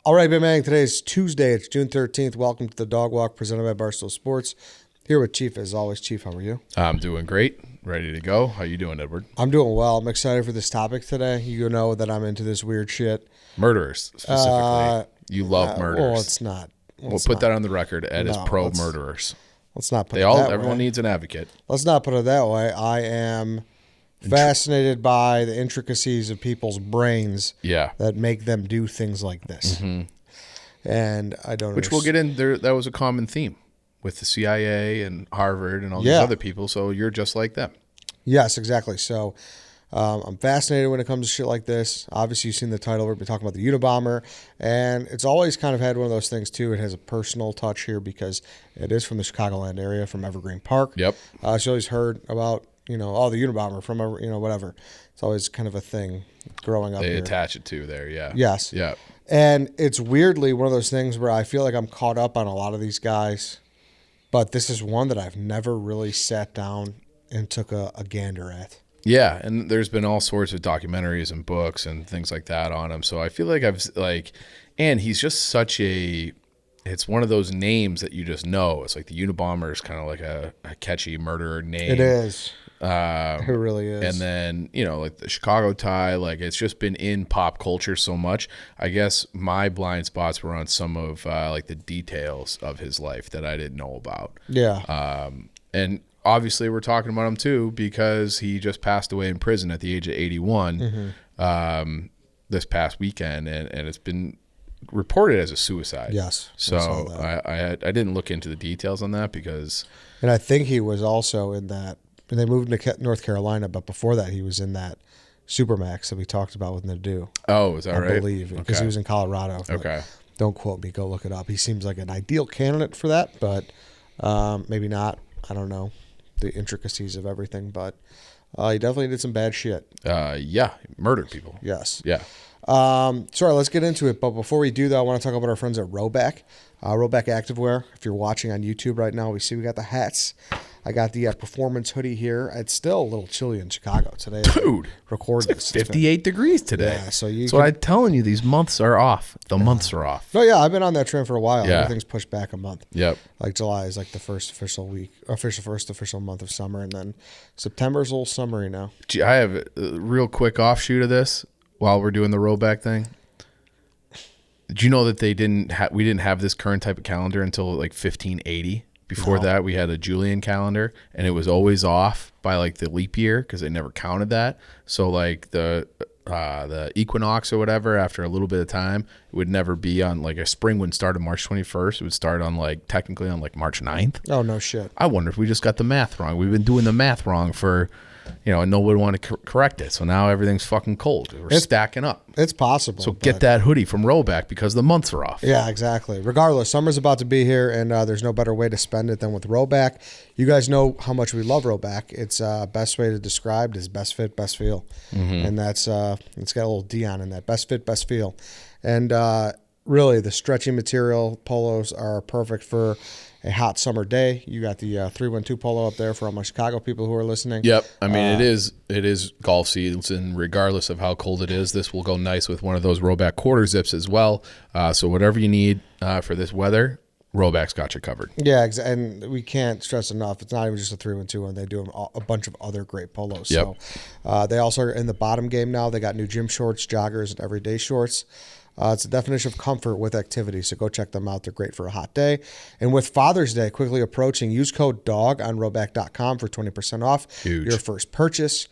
All right, man. Today is Tuesday. It's June 13th. Welcome to the Dog Walk presented by Barstool Sports. Here with Chief, as always. Chief, how are you? I'm doing great. Ready to go. How you doing, Edward? I'm doing well. I'm excited for this topic today. You know that I'm into this weird shit. Murderers, specifically. You love murderers. Well, it's not. We'll put that on the record. Ed is pro murderers. Let's not put it that way. Everyone needs an advocate. Let's not put it that way. I am fascinated by the intricacies of people's brains that make them do things like this. Mm-hmm. And I don't Which we'll get in there. That was a common theme with the CIA and Harvard and all these other people. So you're just like them. Yes, exactly. So I'm fascinated when it comes to shit like this. Obviously, you've seen the title. We've been talking about the Unabomber. And it's always kind of had one of those things, too. It has a personal touch here because it is from the Chicagoland area, from Evergreen Park. Yep. So always heard about, the Unabomber from, whatever. It's always kind of a thing growing up They here. attach it to there, yeah. Yes. Yeah. And it's weirdly one of those things where I feel like I'm caught up on a lot of these guys. But this is one that I've never really sat down and took a gander at. Yeah, and there's been all sorts of documentaries and books and things like that on him. So I feel like and he's just such it's one of those names that you just know. It's like the Unabomber is kind of like a catchy murderer name. It is. It really is. And then, like the Chicago tie, like it's just been in pop culture so much. I guess my blind spots were on some of like the details of his life that I didn't know about. Yeah. And obviously we're talking about him too because he just passed away in prison at the age of 81 this past weekend, and it's been reported as a suicide. Yes. So I didn't look into the details on that because... And I think he was also in that... And they moved to North Carolina, but before that, he was in that Supermax that we talked about with Nadeau. Oh, is that right? I believe, because he was in Colorado. Okay. Don't quote me. Go look it up. He seems like an ideal candidate for that, but maybe not. I don't know the intricacies of everything, but he definitely did some bad shit. Yeah, murdered people. Yes. Yeah. Sorry, let's get into it. But before we do that, I want to talk about our friends at RHOBACK. RHOBACK Activewear. If you're watching on YouTube right now, we got the hats. I got the performance hoodie here. It's still a little chilly in Chicago today. Dude, record it's 58 degrees today. Yeah, so I'm telling you, these months are off. The months are off. No, yeah, I've been on that trend for a while. Yeah. Everything's pushed back a month. Yep. Like July is like the first official month of summer, and then September's a little summery now. Gee, I have a real quick offshoot of this while we're doing the RHOBACK thing. Did you know that we didn't have this current type of calendar until like 1580? Before that, we had a Julian calendar, and it was always off by like the leap year because they never counted that. So like the equinox or whatever, after a little bit of time, it would never be on like a spring wouldn't start on March 21st. It would start on technically on March 9th. Oh, no shit. I wonder if we just got the math wrong. We've been doing the math wrong for, and no one would want to correct it. So now everything's fucking cold. We're stacking up. It's possible. So get that hoodie from RHOBACK because the months are off. Yeah, exactly. Regardless, summer's about to be here, and there's no better way to spend it than with RHOBACK. You guys know how much we love RHOBACK. It's best way to describe is best fit, best feel. Mm-hmm. And that's it's got a little Dion in that. Best fit, best feel. And really, the stretchy material polos are perfect for a hot summer day. You got the 312 polo up there for all my Chicago people who are listening. Yep. I mean, it is golf season. Regardless of how cold it is, this will go nice with one of those RHOBACK quarter zips as well. So whatever you need for this weather, RHOBACK's got you covered. Yeah, and we can't stress enough. It's not even just a 312, and they do a bunch of other great polos. Yep. So they also are in the bottom game now. They got new gym shorts, joggers, and everyday shorts. It's a definition of comfort with activity, so go check them out. They're great for a hot day. And with Father's Day quickly approaching, use code DOG on RHOBACK.com for 20% off your first purchase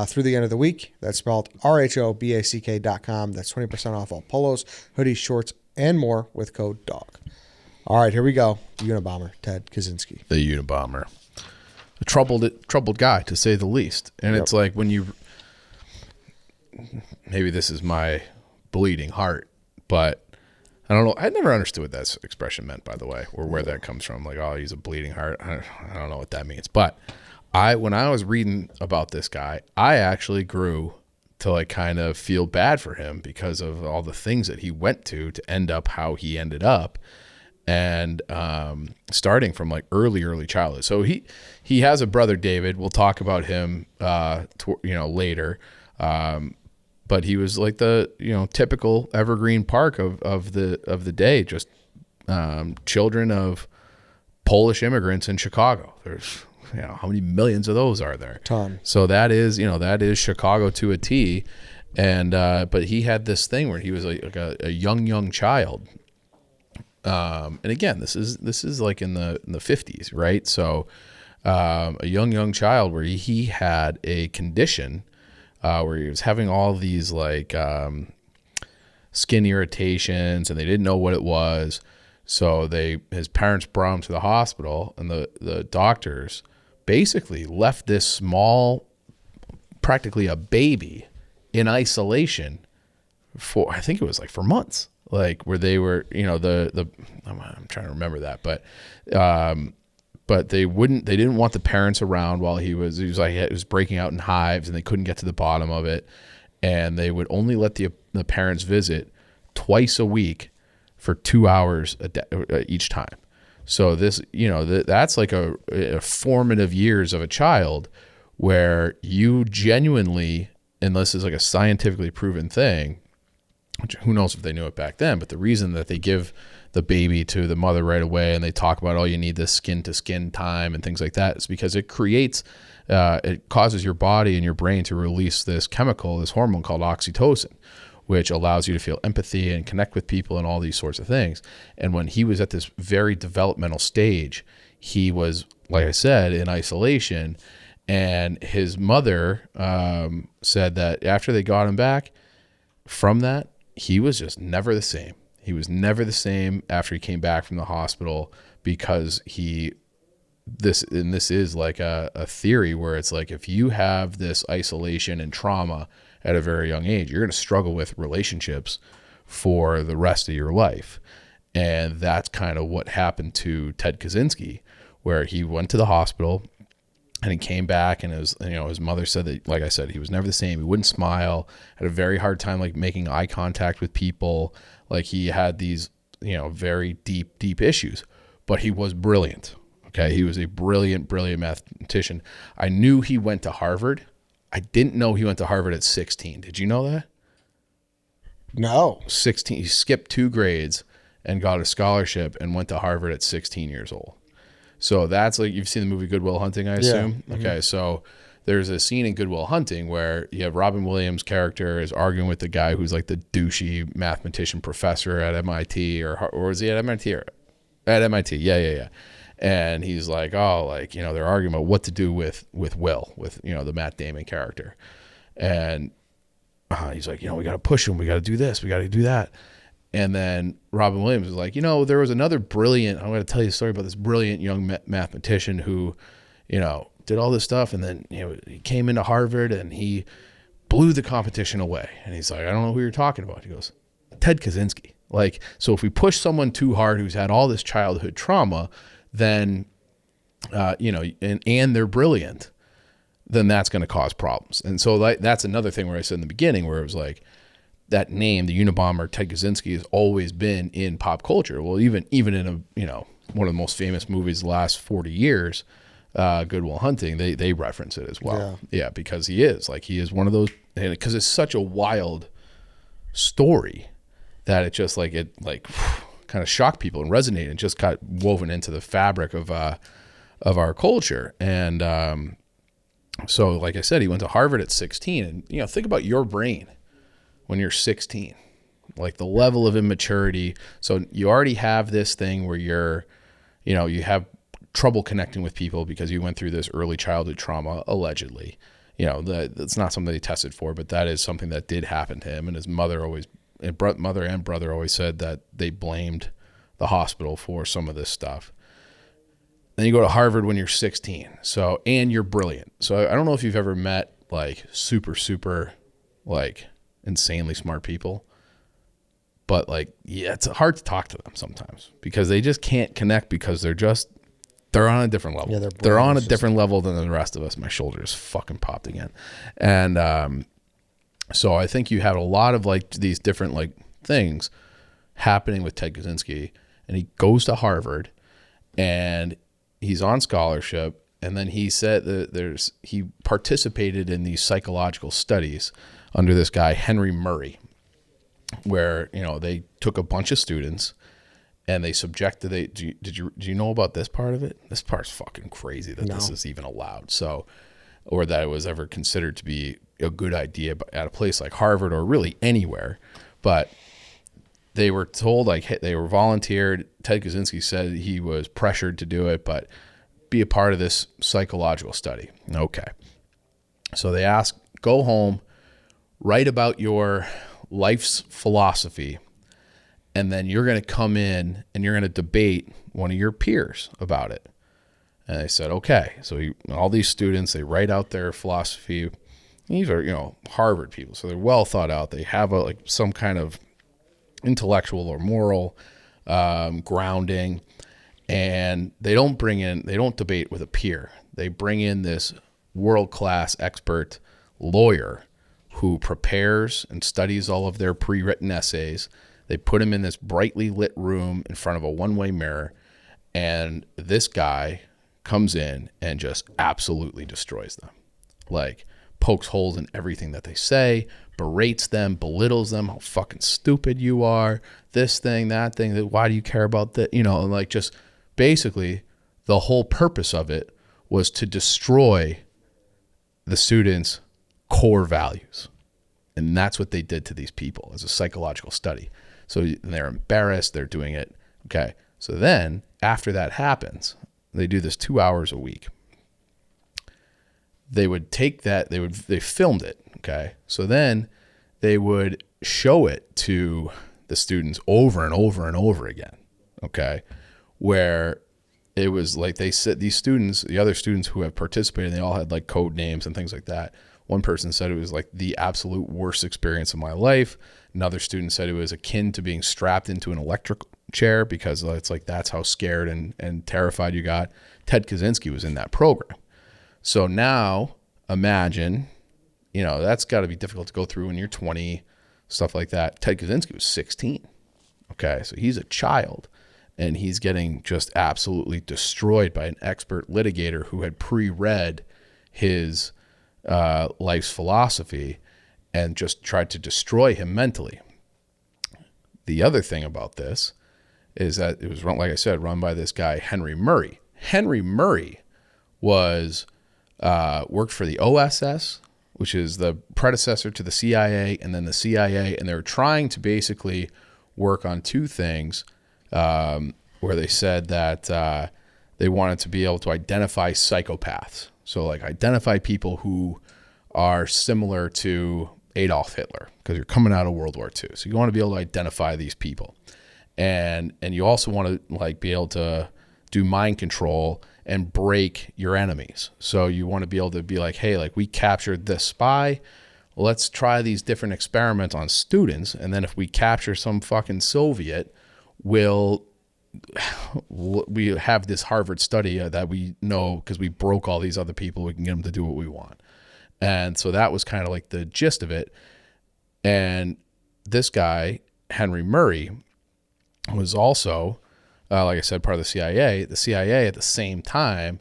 through the end of the week. That's spelled RHOBACK.com. That's 20% off all polos, hoodies, shorts, and more with code DOG. All right, here we go. The Unabomber, Ted Kaczynski. The Unabomber. A troubled guy, to say the least. And It's like when you... Maybe this is my... bleeding heart, but I don't know. I never understood what that expression meant, by the way, or where that comes from. Like, oh, he's a bleeding heart. I don't know what that means. But when I was reading about this guy, I actually grew to kind of feel bad for him because of all the things that he went to end up how he ended up. And starting from early childhood. So he has a brother, David. We'll talk about him later. but he was like the, typical evergreen park of the day, just children of Polish immigrants in Chicago. There's, how many millions of those are there? Ton. So that is Chicago to a T. And but he had this thing where he was like a young child. And again, this is like in the 50s, right? So a young child where he had a condition where he was having all these like skin irritations, and they didn't know what it was. So his parents brought him to the hospital, and the doctors basically left this small, practically a baby, in isolation for, I think it was like for months, like where they were, I'm trying to remember that, but they didn't want the parents around while he was breaking out in hives, and they couldn't get to the bottom of it. And they would only let the parents visit twice a week for 2 hours each time. So this, that's like a formative years of a child where you genuinely, and this is like a scientifically proven thing, which who knows if they knew it back then, but the reason that they give the baby to the mother right away and they talk about, oh, you need this skin to skin time and things like that, is because it causes your body and your brain to release this chemical, this hormone called oxytocin, which allows you to feel empathy and connect with people and all these sorts of things. And when he was at this very developmental stage, he was, like I said, in isolation. And his mother said that after they got him back from that, he was just never the same. He was never the same after he came back from the hospital, because this is like a theory where it's like, if you have this isolation and trauma at a very young age, you're going to struggle with relationships for the rest of your life. And that's kind of what happened to Ted Kaczynski, where he went to the hospital and he came back, and his mother said that, like I said, he was never the same. He wouldn't smile, had a very hard time like making eye contact with people. Like he had these, very deep issues, but he was brilliant. Okay. He was a brilliant mathematician. I knew he went to Harvard. I didn't know he went to Harvard at 16. Did you know that? No. 16. He skipped 2 grades and got a scholarship and went to Harvard at 16 years old. So that's like, you've seen the movie Good Will Hunting, I assume? Yeah. Mm-hmm. Okay. So there's a scene in Good Will Hunting where you have Robin Williams' character is arguing with the guy who's like the douchey mathematician professor at MIT, or was he at MIT or at MIT? Yeah. And he's like, they're arguing about what to do with Will, with, the Matt Damon character. And he's like, we got to push him. We got to do this. We got to do that. And then Robin Williams was like, there was another brilliant, I'm going to tell you a story about this brilliant young mathematician who, did all this stuff. And then, he came into Harvard and he blew the competition away. And he's like, I don't know who you're talking about. He goes, Ted Kaczynski. Like, so if we push someone too hard who's had all this childhood trauma, then, and they're brilliant, then that's going to cause problems. And so that's another thing where I said in the beginning, where it was like, that name, the Unabomber, Ted Kaczynski, has always been in pop culture. Well, even in one of the most famous movies the last 40 years, Good Will Hunting, they reference it as well. Yeah, because he is one of those, because it's such a wild story that it just kind of shocked people and resonated and just got woven into the fabric of our culture. And so, like I said, he went to Harvard at 16, and think about your brain when you're 16, like the level of immaturity. So you already have this thing where you have trouble connecting with people because you went through this early childhood trauma, allegedly. That's not something they tested for, but that is something that did happen to him. And his mother and brother always said that they blamed the hospital for some of this stuff. Then you go to Harvard when you're 16. So, and you're brilliant. So I don't know if you've ever met like super like insanely smart people, but it's hard to talk to them sometimes because they just can't connect, because they're on a different level. Yeah, they're on a different level than the rest of us. My shoulder just fucking popped again. And so I think you had a lot of these different things happening with Ted Kaczynski, and he goes to Harvard and he's on scholarship. And then he said that he participated in these psychological studies under this guy, Henry Murray, where, they took a bunch of students and they subjected, do you know about this part of it? This part's fucking crazy that this is even allowed. So, or that it was ever considered to be a good idea at a place like Harvard or really anywhere. But they were told, like, they were volunteered. Ted Kaczynski said he was pressured to do it, but be a part of this psychological study. Okay. So they asked, go home, write about your life's philosophy, and then you're going to come in and you're going to debate one of your peers about it. And they said, okay. So all these students, they write out their philosophy. These are, Harvard people, so they're well thought out. They have some kind of intellectual or moral grounding, and they don't debate with a peer. They bring in this world-class expert lawyer who prepares and studies all of their pre-written essays. They put him in this brightly lit room in front of a one-way mirror, and this guy comes in and just absolutely destroys them. Like, pokes holes in everything that they say, berates them, belittles them, how fucking stupid you are, this thing, that thing, why do you care about that? And like, just basically the whole purpose of it was to destroy the students' core values. And that's what they did to these people as a psychological study. So they're embarrassed, they're doing it. Okay. So then after that happens, they do this 2 hours a week. They would take that, they filmed it. Okay. So then they would show it to the students over and over and over again. Okay. Where it was like, they said, these students, the other students who have participated, they all had like code names and things like that. One person said it was like the absolute worst experience of my life. Another student said it was akin to being strapped into an electric chair because it's like, that's how scared and terrified you got. Ted Kaczynski was in that program. So now imagine, that's got to be difficult to go through when you're 20, stuff like that. Ted Kaczynski was 16. Okay. So he's a child and he's getting just absolutely destroyed by an expert litigator who had pre-read his life's philosophy and just tried to destroy him mentally. The other thing about this is that it was run, like I said, run by this guy, Henry Murray. Henry Murray was worked for the OSS, which is the predecessor to the CIA, and then the CIA, and they were trying to basically work on two things where they said that they wanted to be able to identify psychopaths. So like identify people who are similar to Adolf Hitler, because you're coming out of World War II. So you want to be able to identify these people. And you also want to like be able to do mind control and break your enemies. So you want to be able to be like, hey, like we captured this spy. Let's try these different experiments on students. And then if we capture some fucking Soviet, we have this Harvard study that we know because we broke all these other people. We can get them to do what we want. And so that was kind of like the gist of it. And this guy, Henry Murray, was also, like I said, part of the CIA. The CIA at the same time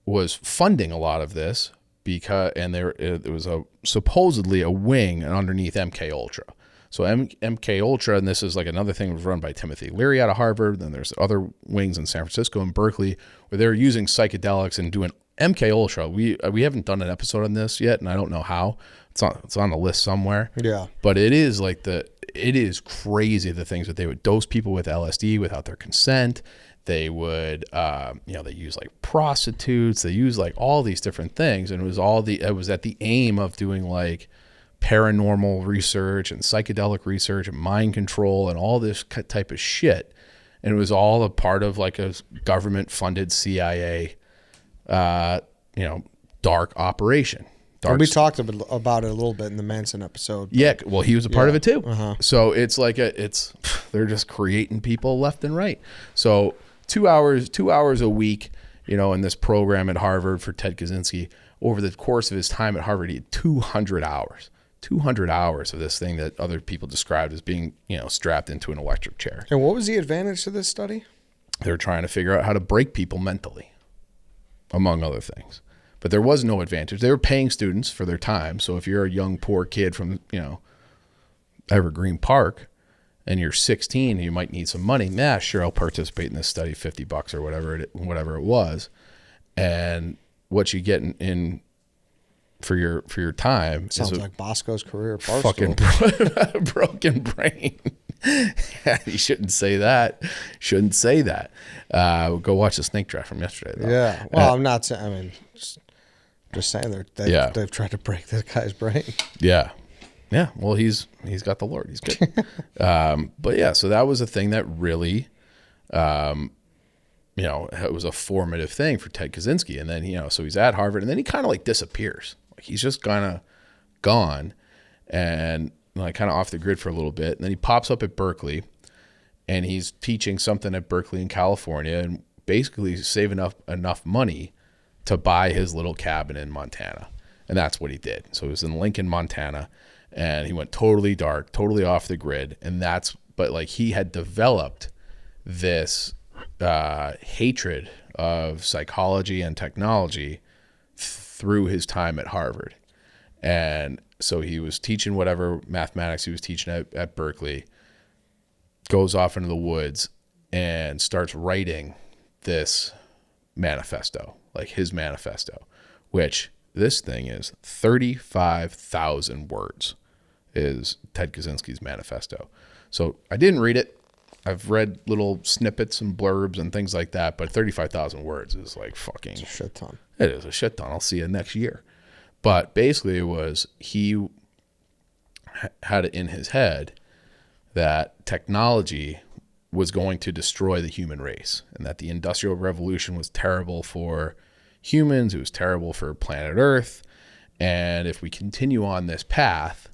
was funding a lot of this because, and it was supposedly a wing underneath MK Ultra. So MK Ultra, and this is like another thing, was run by Timothy Leary out of Harvard. Then there's other wings in San Francisco and Berkeley where they're using psychedelics and doing MK Ultra. We haven't done an episode on this yet, and I don't know how. It's on the list somewhere. Yeah. But it is like it is crazy the things that they would dose people with LSD without their consent. They would, they use like prostitutes. They use like all these different things, and it was at the aim of doing like paranormal research and psychedelic research and mind control and all this type of shit. And it was all a part of like a government funded CIA, dark operation. We talked about it a little bit in the Manson episode. Yeah. Well, he was a part of it too. Uh-huh. So it's like they're just creating people left and right. So 2 hours a week, in this program at Harvard for Ted Kaczynski. Over the course of his time at Harvard, he had 200 hours. 200 hours of this thing that other people described as being, strapped into an electric chair. And what was the advantage to this study? They were trying to figure out how to break people mentally, among other things. but there was no advantage. They were paying students for their time. So if you're a young, poor kid from, Evergreen Park and you're 16, you might need some money. Sure, I'll participate in this study, $50 or whatever it was. And what you get in for your time sounds like Bosco's career at Barstool. Fucking broken brain. You shouldn't say that. Go watch the snake draft from yesterday, though. Yeah. Well, I'm not saying. I mean, just saying they've tried to break this guy's brain. Yeah. Yeah. Well, he's got the Lord. He's good. But yeah, so that was a thing that really, it was a formative thing for Ted Kaczynski. And then, so he's at Harvard, and then he kind of like disappears. Like he's just kind of gone and like kind of off the grid for a little bit. And then he pops up at Berkeley, and he's teaching something at Berkeley in California, and basically saving up enough money to buy his little cabin in Montana. And that's what he did. So he was in Lincoln, Montana, and he went totally dark, totally off the grid. But like he had developed this hatred of psychology and technology through his time at Harvard. And so he was teaching whatever mathematics he was teaching at Berkeley, goes off into the woods and starts writing this manifesto, like his manifesto, which this thing is 35,000 words is Ted Kaczynski's manifesto. So I didn't read it. I've read little snippets and blurbs and things like that, but 35,000 words is like fucking... It's a shit ton. It is a shit ton. I'll see you next year. But basically it was, he had it in his head that technology was going to destroy the human race, and that the Industrial Revolution was terrible for humans. It was terrible for planet Earth. And if we continue on this path,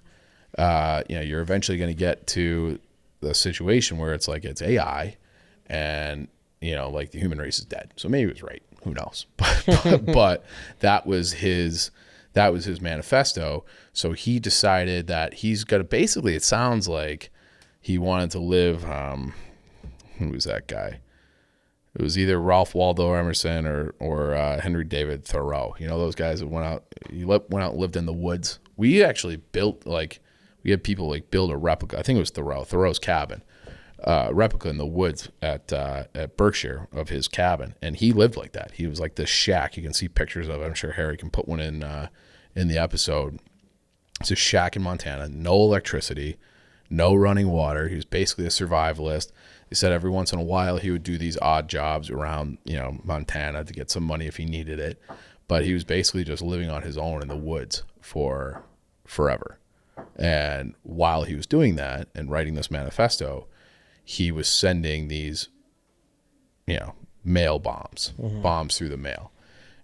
you're eventually going to get to the situation where it's like it's AI, and like the human race is dead. So maybe he was right. Who knows? But that was his manifesto. So he decided that he's got to basically. It sounds like he wanted to live. Who was that guy? It was either Ralph Waldo Emerson or Henry David Thoreau. Those guys that went out and lived in the woods. We actually we had people build a replica. I think it was Thoreau's cabin, replica in the woods at Berkshire of his cabin. And he lived like that. He was like this shack. You can see pictures of it. I'm sure Harry can put one in the episode. It's a shack in Montana, no electricity, no running water. He was basically a survivalist. He said every once in a while he would do these odd jobs around, Montana to get some money if he needed it. But he was basically just living on his own in the woods for forever. And while he was doing that and writing this manifesto, he was sending these, mail bombs, bombs through the mail.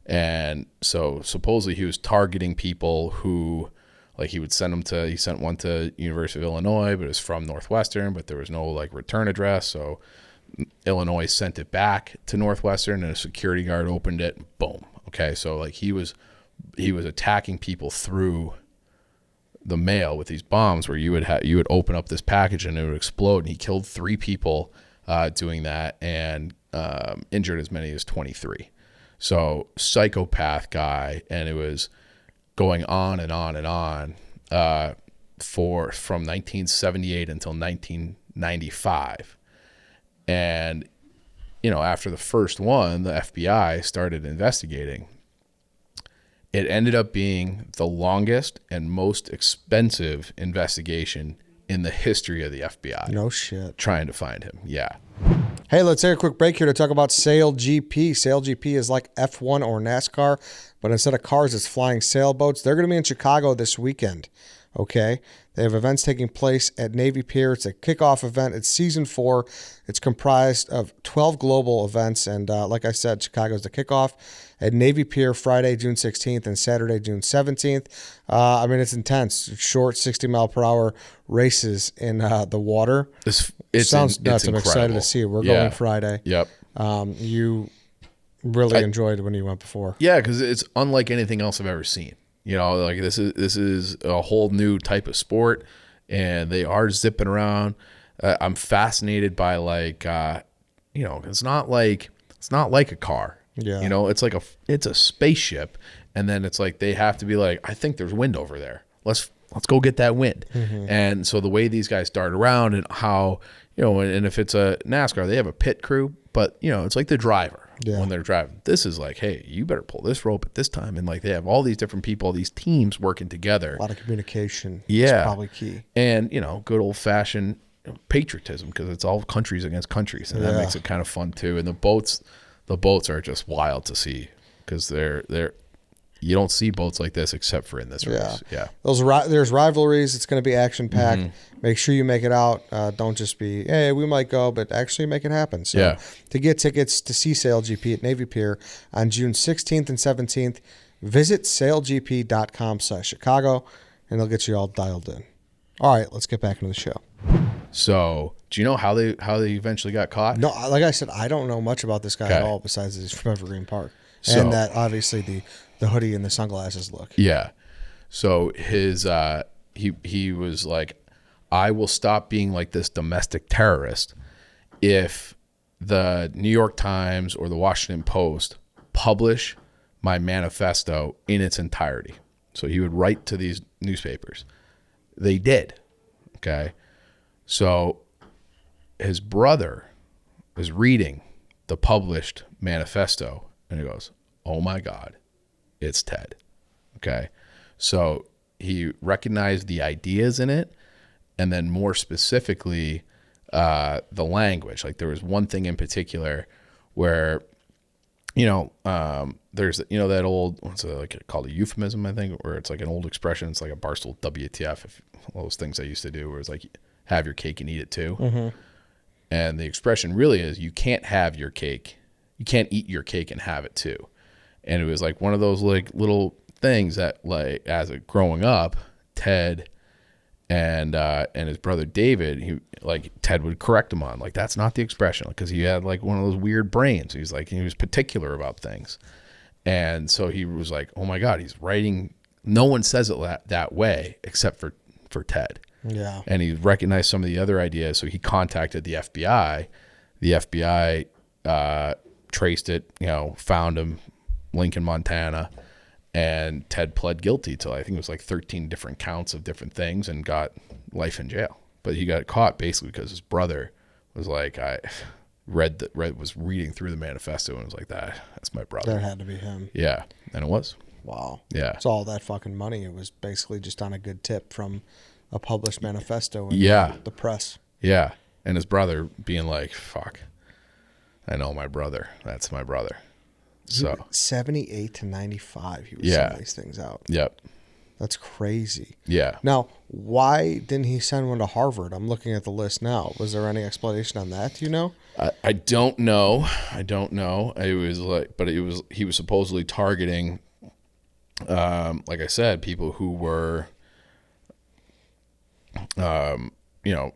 And so supposedly he was targeting people who, he sent one to University of Illinois, but it was from Northwestern, but there was no return address. So Illinois sent it back to Northwestern, and a security guard opened it. Boom. Okay. So he was attacking people through the mail with these bombs, where you would open up this package and it would explode. And he killed 3 people doing that, and injured as many as 23. So psychopath guy. And it was going on and on and on from 1978 until 1995. And after the first one, the FBI started investigating. It ended up being the longest and most expensive investigation in the history of the FBI. No shit. Trying to find him. Yeah. Hey, let's take a quick break here to talk about SailGP. SailGP is like F1 or NASCAR, but instead of cars, it's flying sailboats. They're going to be in Chicago this weekend. Okay. They have events taking place at Navy Pier. It's a kickoff event. It's season 4. It's comprised of 12 global events. And like I said, Chicago's the kickoff at Navy Pier Friday, June 16th and Saturday, June 17th. It's intense. It's short 60-mile-per-hour races in the water. It sounds nuts. I'm incredible. Excited to see it. We're going Friday. Yep. You really enjoyed when you went before. Yeah, because it's unlike anything else I've ever seen. This is a whole new type of sport, and they are zipping around. I'm fascinated by it's not like a car. Yeah. It's a spaceship, And then it's like they have to be like, I think there's wind over there. Let's go get that wind. And so the way these guys dart around and how, and if it's a NASCAR, they have a pit crew, but it's like the driver when they're driving. This is like, hey, you better pull this rope at this time. And like they have all these different people, these teams working together. A lot of communication. Yeah. Is probably key. And, good old fashioned patriotism, because it's all countries against countries. And that makes it kind of fun too. And the boats are just wild to see, because you don't see boats like this except for in this race. Yeah. There's rivalries. It's going to be action packed. Make sure you make it out. Don't just be, hey, we might go, but actually make it happen. So to get tickets to see SailGP at Navy Pier on June 16th and 17th, visit sailgp.com/Chicago, and they'll get you all dialed in. All right, let's get back into the show. So, do you know how they eventually got caught? No, like I said, I don't know much about this guy at all, besides he's from Evergreen Park, and that obviously the hoodie and the sunglasses look. Yeah. So his he was like, I will stop being like this domestic terrorist if the New York Times or the Washington Post publish my manifesto in its entirety. So he would write to these newspapers. They did. Okay. So his brother is reading the published manifesto, and he goes, oh my God, it's Ted. Okay. So he recognized the ideas in it, and then more specifically, the language. Like there was one thing in particular where, there's, that old, what's it like called, a euphemism, I think, where it's like an old expression. It's like a Barstool WTF, all those things I used to do, where it's like, have your cake and eat it too. And the expression really is, you can't have your cake. You can't eat your cake and have it too. And it was like one of those like little things that, like, as a growing up, Ted and his brother David, Ted would correct him on, like, that's not the expression, because he had like one of those weird brains. He was particular about things. And so he was like, oh my God, he's writing. No one says it that way except for Ted. Yeah. And he recognized some of the other ideas. So he contacted the FBI. The FBI traced it, found him, Lincoln, Montana, and Ted pled guilty to, I think it was like 13 different counts of different things, and got life in jail. But he got caught basically because his brother was like, was reading through the manifesto and was like, that's my brother. That had to be him. Yeah. And it was. Wow. Yeah. It's all that fucking money. It was basically just on a good tip from a published manifesto in the press. Yeah. And his brother being like, fuck, I know my brother. That's my brother. So 78 to 95, he was sending these things out. Yep. That's crazy. Yeah. Now, why didn't he send one to Harvard? I'm looking at the list now. Was there any explanation on that? Do you know? I don't know. It was like, but he was supposedly targeting, like I said, people who were,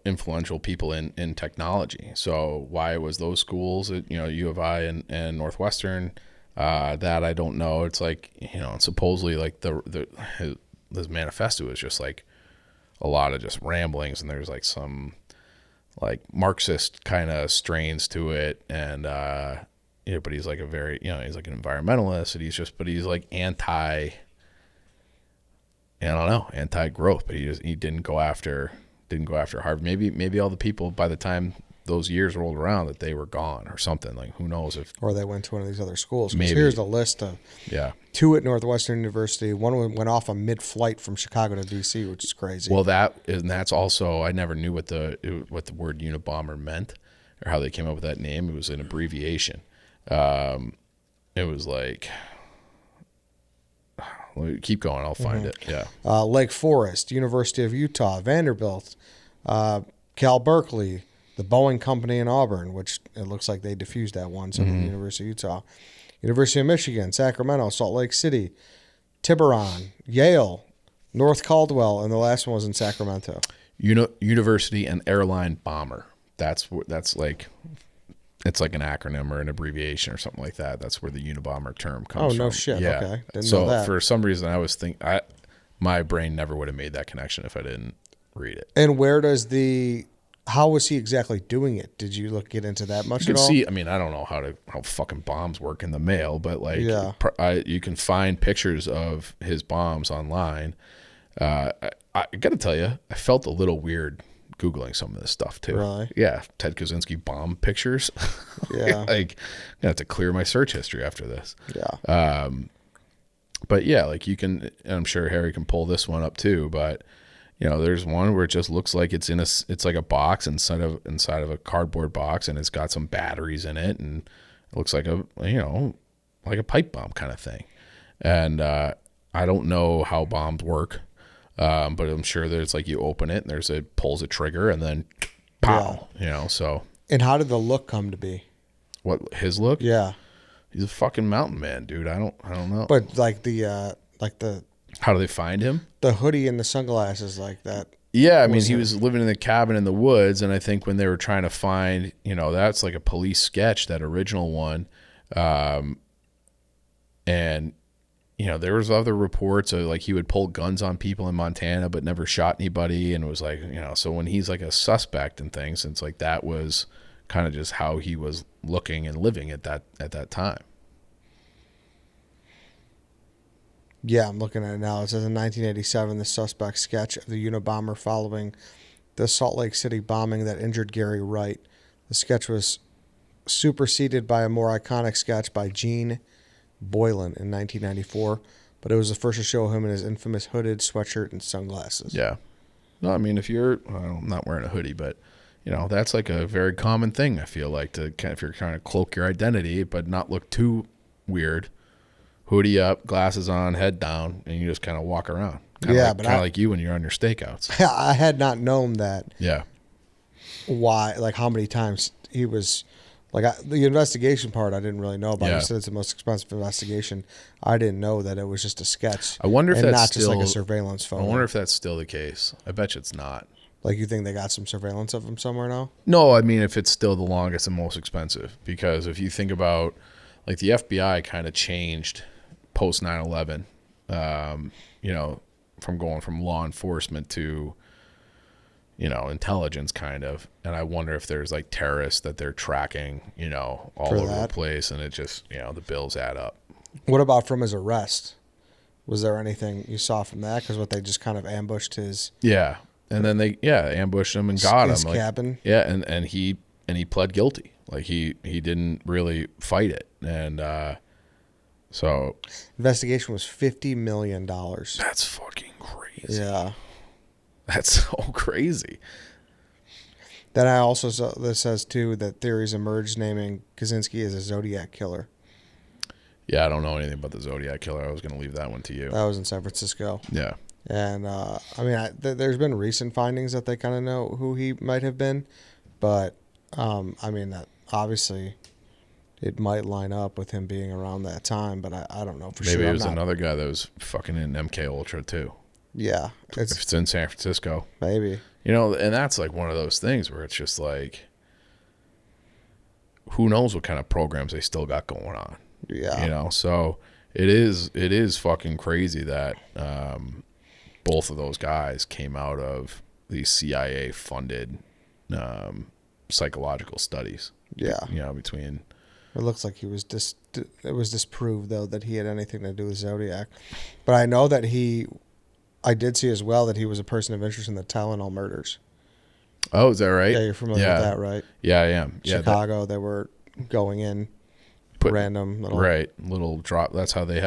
influential people in technology. So why was those schools at, U of I and Northwestern, that I don't know. It's like, supposedly like this manifesto is just like a lot of just ramblings, and there's like some like Marxist kind of strains to it. And, but he's like he's like an environmentalist, and he's like anti-growth, but he didn't go after Harvard. Maybe all the people, by the time those years rolled around, that they were gone or something. Like, who knows or they went to one of these other schools. Maybe. Here's the list of 2 at Northwestern University. One went off on mid-flight from Chicago to DC, which is crazy. Well, that's also, I never knew what the word Unabomber meant or how they came up with that name. It was an abbreviation. It was like, keep going, I'll find it. Yeah. Lake Forest, University of Utah, Vanderbilt, Cal Berkeley, the Boeing Company in Auburn, which it looks like they diffused that one. So the University of Utah, University of Michigan, Sacramento, Salt Lake City, Tiburon, Yale, North Caldwell, and the last one was in Sacramento. University and Airline Bomber. That's like, it's like an acronym or an abbreviation or something like that. That's where the Unabomber term comes from. Oh, no shit. Yeah. Okay. Didn't know that. For some reason, I was my brain never would have made that connection if I didn't read it. And where does the how was he exactly doing it? Did you get into that much You at can all? see. I mean, I don't know how fucking bombs work in the mail, but like, Yeah. you can find pictures of his bombs online. I got to tell you, I felt a little weird Googling some of this stuff too. Really? Yeah, Ted Kaczynski bomb pictures. Yeah. Like, I'm gonna have to clear my search history after this. Yeah. But yeah, like you can, and I'm sure Harry can pull this one up too. But you know, there's one where it just looks like it's like a box inside of a cardboard box, and it's got some batteries in it, and it looks like like a pipe bomb kind of thing. And I don't know how bombs work, but I'm sure there's like you open it and it pulls a trigger and then pow. Yeah. You know, so. And how did the look come to be? What, his look? Yeah. He's a fucking mountain man, dude. I don't know. But like the how do they find him? the hoodie and the sunglasses like that. Yeah, I mean, he was living in the cabin in the woods, and I think when they were trying to find, that's like a police sketch, that original one, and there was other reports of like he would pull guns on people in Montana but never shot anybody, and it was like, so when he's like a suspect and things, it's like that was kind of just how he was looking and living at that time. Yeah, I'm looking at it now. It says in 1987, the suspect sketch of the Unabomber following the Salt Lake City bombing that injured Gary Wright. The sketch was superseded by a more iconic sketch by Gene Boylan in 1994, but it was the first to show him in his infamous hooded sweatshirt and sunglasses. Yeah. No, I mean, I'm not wearing a hoodie, but that's like a very common thing, I feel like, if you're trying to cloak your identity but not look too weird. Hoodie up, glasses on, head down, and you just kind of walk around. Kind of like you when you're on your stakeouts. I had not known that. Yeah. Why, like how many times he was, the investigation part I didn't really know about. Yeah. You said it's the most expensive investigation. I didn't know that it was just a sketch. I wonder if and that's not still, just like a surveillance photo. I wonder if that's still the case. I bet you it's not. Like, you think they got some surveillance of him somewhere now? No, I mean, if it's still the longest and most expensive. Because if you think about, like, the FBI kind of changed post 9/11, from going from law enforcement to, intelligence kind of. And I wonder if there's like terrorists that they're tracking, all over the place, and it just, the bills add up. What about from his arrest? Was there anything you saw from that? Because they just kind of ambushed his... Yeah. And then they ambushed him and got his him. cabin. Yeah, and he pled guilty. Like he didn't really fight it. And so investigation was $50 million. That's fucking crazy. Yeah. That's so crazy. Then I also saw this says too that theories emerged naming Kaczynski as a Zodiac killer. Yeah, I don't know anything about the Zodiac killer. I was going to leave that one to you. That was in San Francisco. Yeah. And there's been recent findings that they kind of know who he might have been, but that obviously it might line up with him being around that time, but I don't know for sure. Maybe it was another guy that was fucking in MK Ultra too. Yeah, if it's in San Francisco, maybe. And that's like one of those things where it's just like, who knows what kind of programs they still got going on. Yeah. So it is fucking crazy that both of those guys came out of these CIA funded psychological studies. Yeah. Between. It looks like it was disproved though that he had anything to do with Zodiac, but I know that I did see as well that he was a person of interest in the Tylenol murders. Oh, is that right? Yeah, you're familiar with that, right? Yeah, I am. Chicago, they were going in. Random little drop. That's why they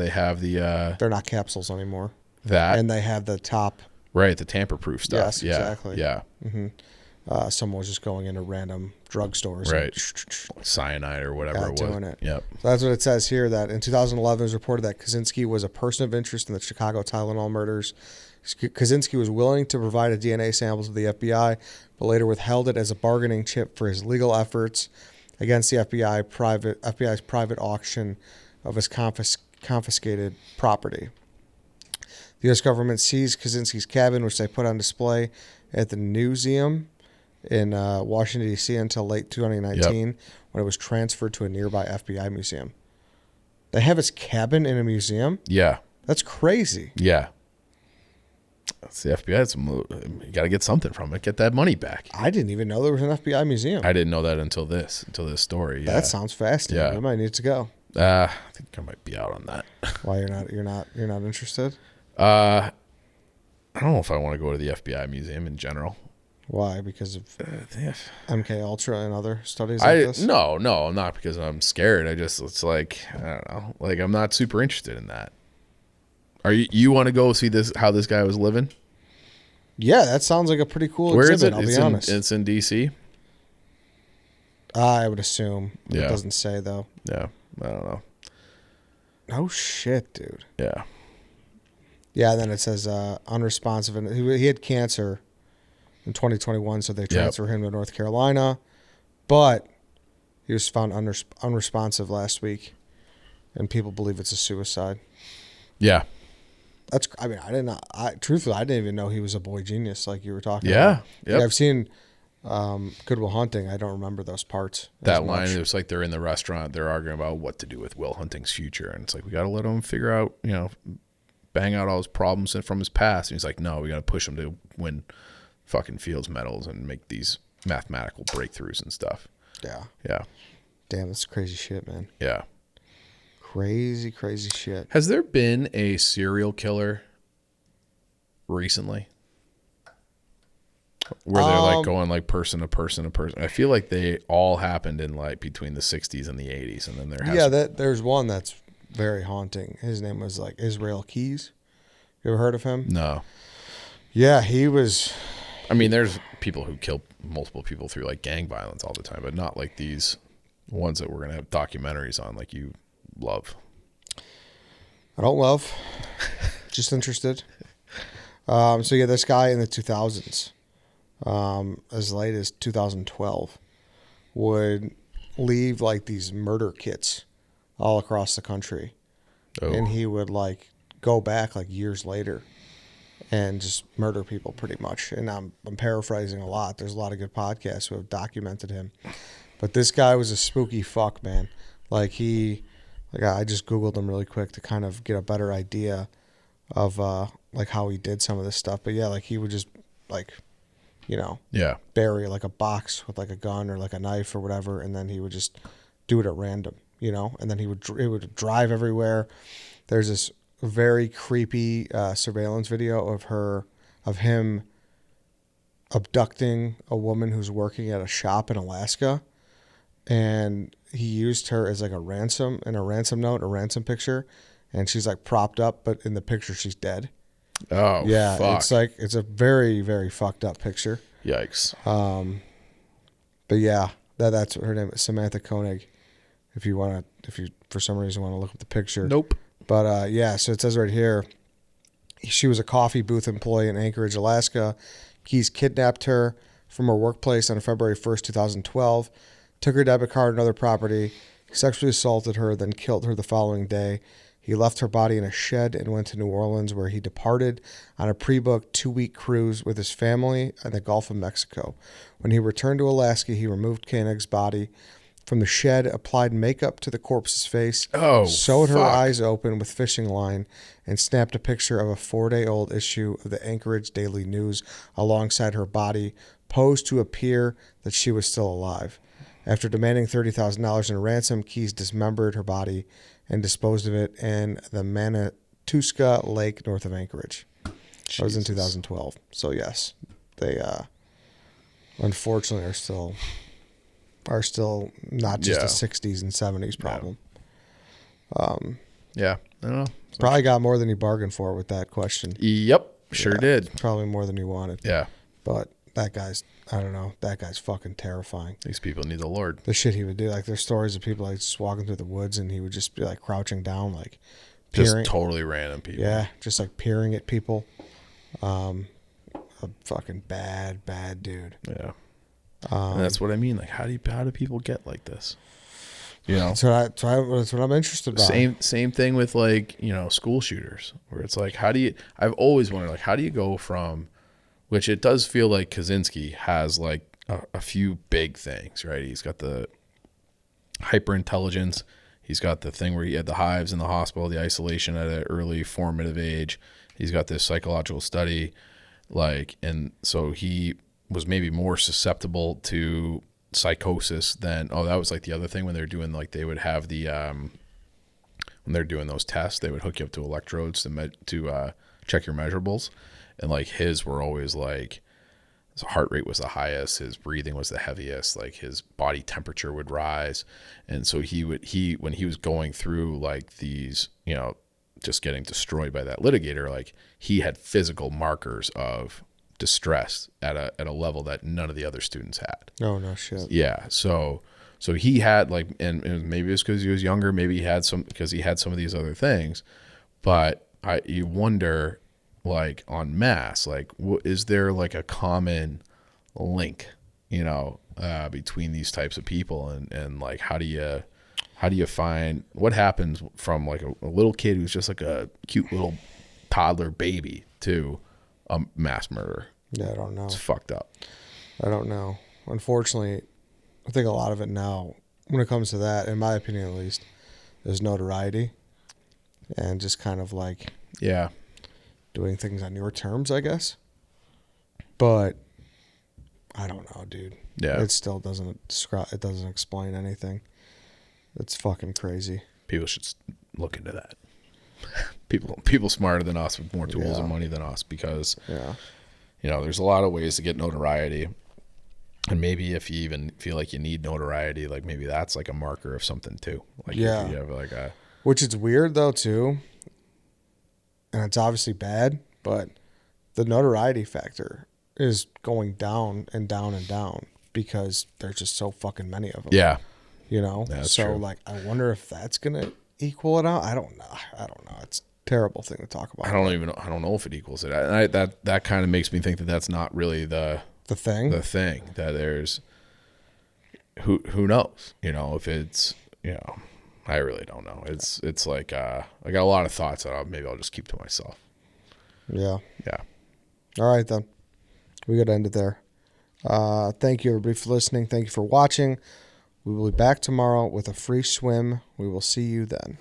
have the. They're not capsules anymore. And they have the top. Right, the tamper-proof stuff. Yes, exactly. Yeah. Mm-hmm. Someone was just going into random drugstores. Right. Cyanide or whatever it was. Doing it. Yep. So that's what it says here. That in 2011 it was reported that Kaczynski was a person of interest in the Chicago Tylenol murders. Kaczynski was willing to provide a DNA sample to the FBI, but later withheld it as a bargaining chip for his legal efforts against the FBI's private auction of his confiscated property. The U.S. government seized Kaczynski's cabin, which they put on display at the Newseum in Washington, D.C. until late 2019, when it was transferred to a nearby FBI museum. They have his cabin in a museum? Yeah. That's crazy. Yeah. It's the FBI. You got to get something from it. Get that money back. I didn't even know there was an FBI museum. I didn't know that until this story. That sounds fascinating. Yeah. We might need to go. I think I might be out on that. Why you're not interested? I don't know if I want to go to the FBI museum in general. Why? Because of MK Ultra and other studies like this? No, not because I'm scared. It's like, I don't know. Like, I'm not super interested in that. Are you want to go see how this guy was living? Yeah, that sounds like a pretty cool Where exhibit, is it? I'll be honest. It's in D.C.? I would assume. Yeah. It doesn't say, though. Yeah, I don't know. Oh, shit, dude. Yeah. Yeah, and then it says unresponsive. And he had cancer in 2021, so they transferred him to North Carolina. But he was found unresponsive last week, and people believe it's a suicide. Yeah. Truthfully, I didn't even know he was a boy genius like you were talking Yeah. about. Yep. Like, I've seen Good Will Hunting. I don't remember those parts. That line, it was like they're in the restaurant, they're arguing about what to do with Will Hunting's future. And it's like, we got to let him figure out, bang out all his problems from his past. And he's like, no, we got to push him to win fucking Fields medals and make these mathematical breakthroughs and stuff. Yeah. Yeah. Damn, that's crazy shit, man. Yeah. Crazy, crazy shit. Has there been a serial killer recently where they're like going like person to person to person? I feel like they all happened in like between the 60s and the 80s, and then there's one that's very haunting. His name was like Israel Keys. You ever heard of him? No. Yeah, he was. I mean, there's people who kill multiple people through like gang violence all the time, but not like these ones that we're gonna have documentaries on, like you love. I don't love. Just interested. So yeah, this guy in the 2000s, as late as 2012, would leave like these murder kits all across the country. Oh. And he would like go back like years later and just murder people pretty much. And I'm paraphrasing a lot. There's a lot of good podcasts who have documented him. But this guy was a spooky fuck, man. I just Googled him really quick to kind of get a better idea of like how he did some of this stuff. But yeah, like he would just like, bury like a box with like a gun or like a knife or whatever, and then he would just do it at random, and then it would drive everywhere. There's this very creepy surveillance video of him abducting a woman who's working at a shop in Alaska, and he used her as like a ransom picture, and she's like propped up, but in the picture she's dead. Oh, yeah, fuck. it's a very, very fucked up picture. Yikes. But yeah, that's her name is Samantha Koenig. If you for some reason want to look up the picture. Nope. But yeah, so it says right here, she was a coffee booth employee in Anchorage, Alaska. Keys kidnapped her from her workplace on February 1st, 2012, took her debit card and other property, sexually assaulted her, then killed her the following day. He left her body in a shed and went to New Orleans, where he departed on a pre-booked 2-week cruise with his family in the Gulf of Mexico. When he returned to Alaska, he removed Koenig's body from the shed, applied makeup to the corpse's face, sewed her eyes open with fishing line, and snapped a picture of a 4-day-old issue of the Anchorage Daily News alongside her body, posed to appear that she was still alive. After demanding $30,000 in ransom, Keys dismembered her body and disposed of it in the Manatuska Lake north of Anchorage. Jesus. That was in 2012. So yes, they unfortunately are still not just a 60s and 70s problem. Yeah, I don't know. Probably got more than you bargained for with that question. Yep, sure did. Probably more than you wanted. Yeah. But that guy's fucking terrifying. These people need the Lord. The shit he would do. Like, there's stories of people like just walking through the woods, and he would just be like crouching down, like peering. Just totally random people. Yeah, just like peering at people. A fucking bad dude. Yeah. And that's what I mean. Like, how do people get like this? That's what I'm interested about. Same thing with like, school shooters, where it's like, I've always wondered, like, how do you go from, which it does feel like Kaczynski has like a few big things, right? He's got the hyper intelligence. He's got the thing where he had the hives in the hospital, the isolation at an early formative age. He's got this psychological study, like, and so he was maybe more susceptible to psychosis than, that was like the other thing when they're doing, like, they would have the, when they're doing those tests, they would hook you up to electrodes to check your measurables. And like his were always like, his heart rate was the highest, his breathing was the heaviest, like his body temperature would rise. And so when he was going through like these, just getting destroyed by that litigator, like he had physical markers of distress at a level that none of the other students had. Oh, no shit. Yeah. So he had like, and maybe it's because he was younger, maybe he had because he had some of these other things, but you wonder, like, en masse, like, is there like a common link, between these types of people, and like, how do you find what happens from like a little kid who's just like a cute little toddler baby to a mass murder? Yeah, I don't know. It's fucked up. I don't know. Unfortunately, I think a lot of it now, when it comes to that, in my opinion at least, is notoriety and just kind of like, yeah, doing things on your terms, I guess. But I don't know, dude. Yeah. It still doesn't describe. It doesn't explain anything. It's fucking crazy. People should look into that. People smarter than us with more tools and money than us, because there's a lot of ways to get notoriety. And maybe if you even feel like you need notoriety, like maybe that's like a marker of something too. Like if you have like which is weird though too. And it's obviously bad, but the notoriety factor is going down and down and down because there's just so fucking many of them. Yeah. That's so true. Like, I wonder if that's going to equal it out. I don't know. It's a terrible thing to talk about. I don't know if it equals it. That kind of makes me think that that's not really the thing that there's, who knows, if it's, I really don't know. It's like, I got a lot of thoughts that maybe I'll just keep to myself. Yeah. Yeah. All right, then. We got to end it there. Thank you, everybody, for listening. Thank you for watching. We will be back tomorrow with a free swim. We will see you then.